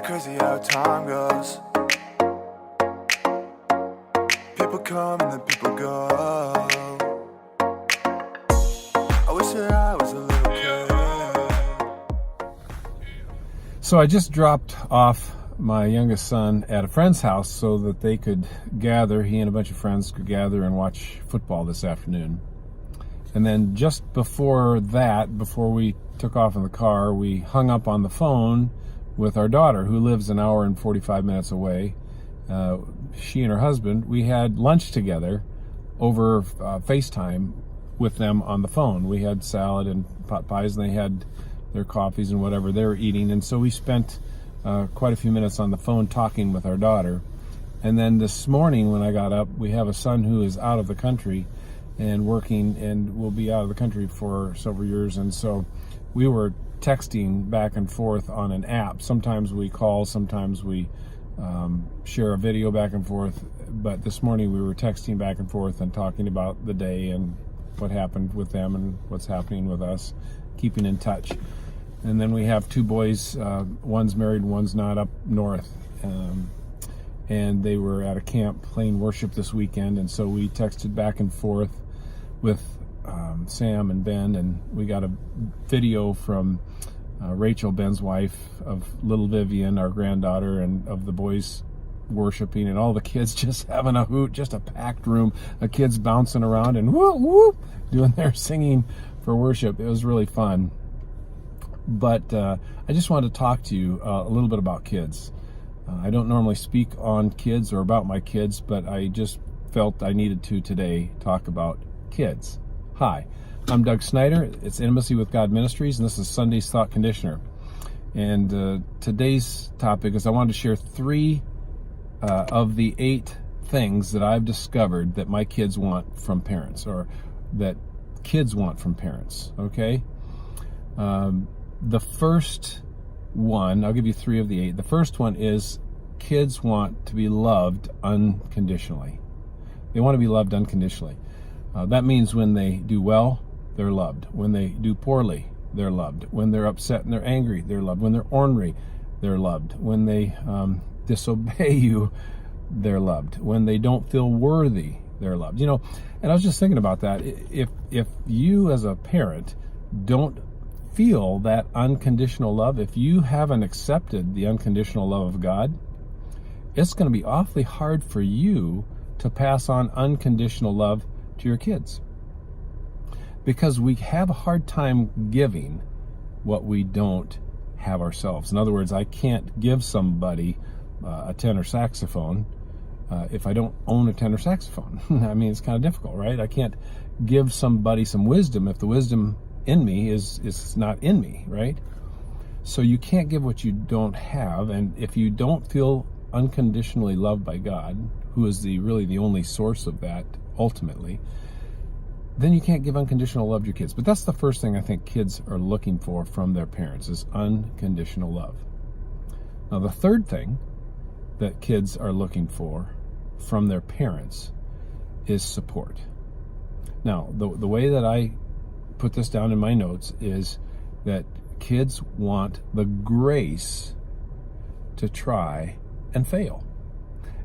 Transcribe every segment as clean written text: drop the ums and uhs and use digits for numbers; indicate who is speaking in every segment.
Speaker 1: crazy how time goes. People come and then people go. I wish that I was a little kid.
Speaker 2: So I just dropped off my youngest son at a friend's house so that they could gather, he and a bunch of friends could gather and watch football this afternoon. And then just before that, before we took off in the car, we hung up on the phone with our daughter, who lives an hour and 45 minutes away. She and her husband, we had lunch together over FaceTime with them on the phone. We had salad and pot pies, and they had their coffees and whatever they were eating. And so we spent quite a few minutes on the phone talking with our daughter. And then this morning when I got up, we have a son who is out of the country and working and will be out of the country for several years. And so we were texting back and forth on an app. Sometimes we call, sometimes we share a video back and forth. But this morning we were texting back and forth and talking about the day and what happened with them and what's happening with us, keeping in touch. And then we have two boys, one's married, one's not, up north. And they were at a camp playing worship this weekend. And so we texted back and forth with Sam and Ben, and we got a video from Rachel, Ben's wife, of little Vivian, our granddaughter, and of the boys worshiping, and all the kids just having a hoot, just a packed room of kids bouncing around and whoop, whoop, doing their singing for worship. It was really fun. But I just wanted to talk to you a little bit about kids. I don't normally speak on kids or about my kids, but I just felt I needed to today talk about kids. Hi, I'm Doug Snyder. It's Intimacy with God Ministries, and this is Sunday's Thought Conditioner. And today's topic is I wanted to share 3 of the 8 things that I've discovered that my kids want from parents, or that kids want from parents, okay? The first one, I'll give you 3 of the 8. The first one is kids want to be loved unconditionally. They want to be loved unconditionally. That means when they do well, they're loved. When they do poorly, they're loved. When they're upset and they're angry, they're loved. When they're ornery, they're loved. When they disobey you, they're loved. When they don't feel worthy, they're loved. You know, and I was just thinking about that. If you as a parent don't feel that unconditional love, if you haven't accepted the unconditional love of God, it's going to be awfully hard for you to pass on unconditional love to your kids, because we have a hard time giving what we don't have ourselves. In other words, I can't give somebody a tenor saxophone if I don't own a tenor saxophone. I mean, it's kind of difficult, right? I can't give somebody some wisdom if the wisdom in me is not in me, right? So you can't give what you don't have. And if you don't feel unconditionally loved by God, who is really the only source of that ultimately, then you can't give unconditional love to your kids. But that's the first thing I think kids are looking for from their parents, is unconditional love. Now, the third thing that kids are looking for from their parents is support. Now, the way that I put this down in my notes is that kids want the grace to try and fail.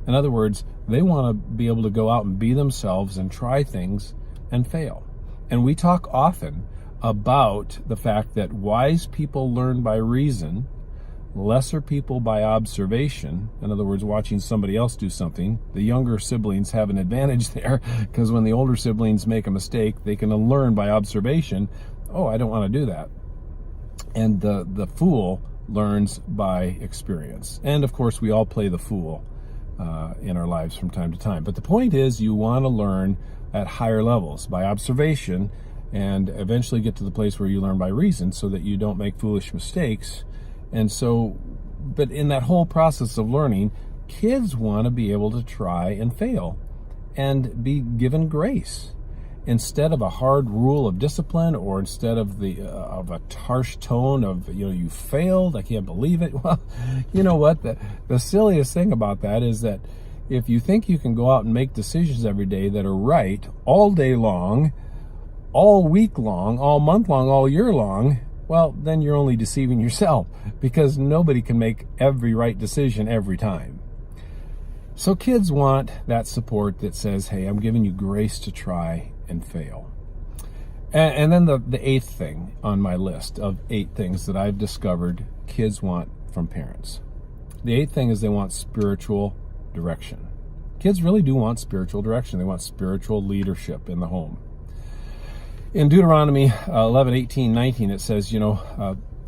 Speaker 2: In other words, they want to be able to go out and be themselves and try things and fail. And we talk often about the fact that wise people learn by reason, lesser people by observation. In other words, watching somebody else do something. The younger siblings have an advantage there, because when the older siblings make a mistake, they can learn by observation. Oh, I don't want to do that. And the fool learns by experience. And of course, we all play the fool in our lives from time to time. But the point is, you want to learn at higher levels by observation, and eventually get to the place where you learn by reason, so that you don't make foolish mistakes. And so, but in that whole process of learning, kids want to be able to try and fail and be given grace. Instead of a hard rule of discipline, or instead of of a harsh tone of, you failed, I can't believe it. Well, you know what? The silliest thing about that is that if you think you can go out and make decisions every day that are right all day long, all week long, all month long, all year long, well, then you're only deceiving yourself, because nobody can make every right decision every time. So kids want that support that says, hey, I'm giving you grace to try and fail. And then the eighth thing on my list of 8 things that I've discovered kids want from parents. The eighth thing is they want spiritual direction. Kids really do want spiritual direction. They want spiritual leadership in the home. In Deuteronomy 11, 18, 19, it says,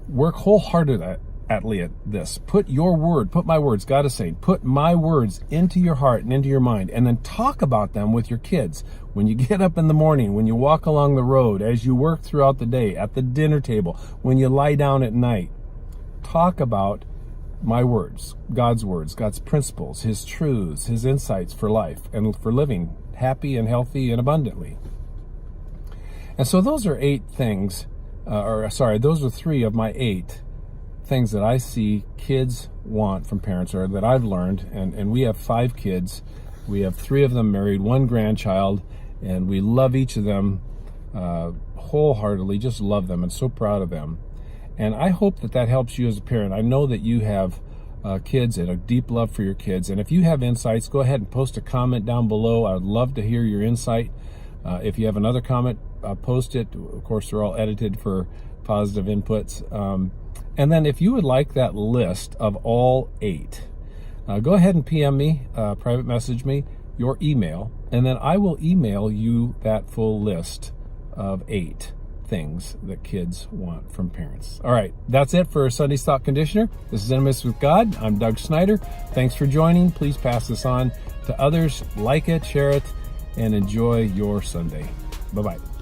Speaker 2: work wholeheartedly at this. Put my words, God is saying, put my words into your heart and into your mind, and then talk about them with your kids. When you get up in the morning, when you walk along the road, as you work throughout the day, at the dinner table, when you lie down at night, talk about my words, God's principles, His truths, His insights for life and for living happy and healthy and abundantly. And so those are 8 things, those are 3 of my 8 things that I see kids want from parents, or that I've learned. And we have 5 kids. We have 3 of them married, 1 grandchild, and we love each of them wholeheartedly, just love them and so proud of them. And I hope that helps you as a parent. I know that you have kids and a deep love for your kids. And if you have insights, go ahead and post a comment down below. I would love to hear your insight. If you have another comment, post it. Of course, they're all edited for positive inputs. And then if you would like that list of all 8, go ahead and PM me, private message me your email, and then I will email you that full list of 8 things that kids want from parents. All right, that's it for Sunday's Thought Conditioner. This is Intimacy with God. I'm Doug Snyder. Thanks for joining. Please pass this on to others. Like it, share it, and enjoy your Sunday. Bye-bye.